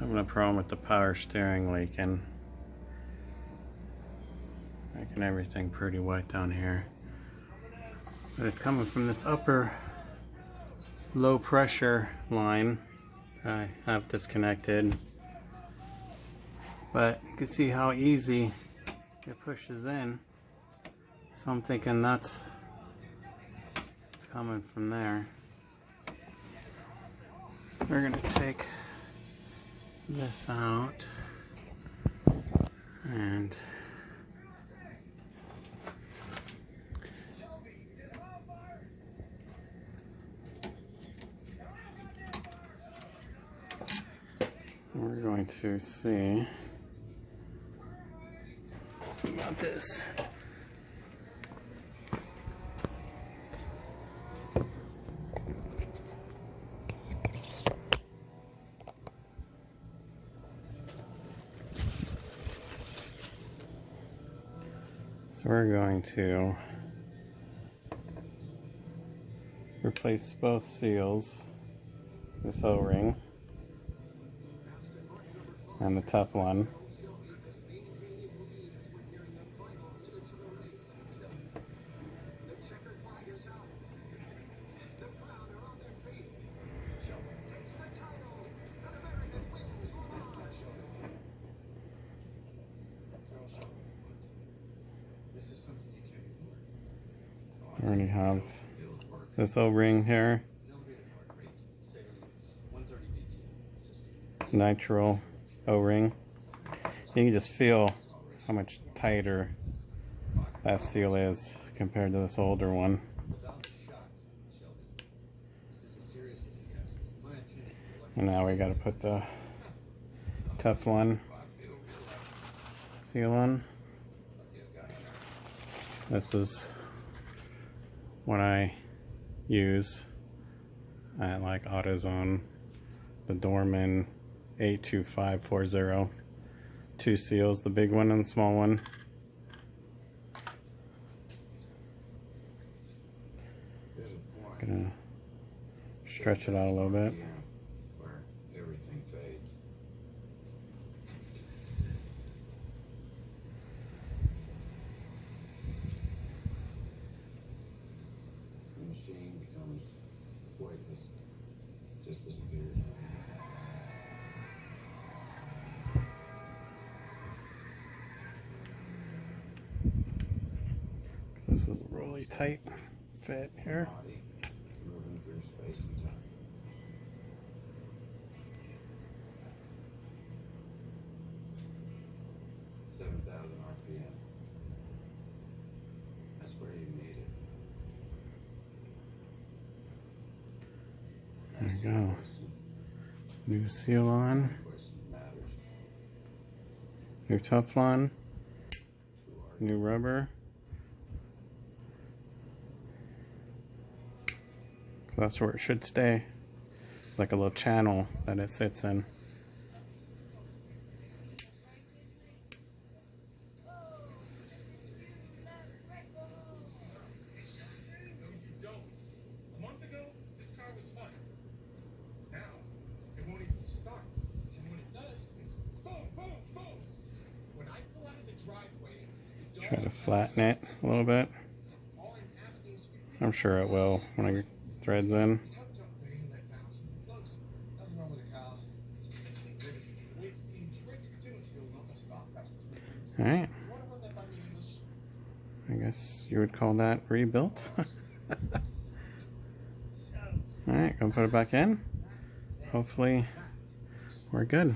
Having a problem with the power steering leaking. Making everything pretty wet down here. But it's coming from this upper low pressure line I have disconnected. But you can see how easy it pushes in. So I'm thinking it's coming from there. We're gonna take this out and we're going to see about this. So we're going to replace both seals, this O-ring and the Teflon. I already have this O-ring here, nitrile O-ring. You can just feel how much tighter that seal is compared to this older one. And now we got to put the Teflon seal on. This is what I use at like AutoZone, the Dorman 82540. Two seals, the big one and the small one. Gonna stretch it out a little bit. This is a really tight fit here. That's where you need it. There you go. New seal on. New Teflon. New rubber. That's where it should stay. It's like a little channel that it sits in. Try to flatten it a little bit. I'm sure it will when I threads in. Alright. I guess you would call that rebuilt. Alright, gonna put it back in. Hopefully we're good.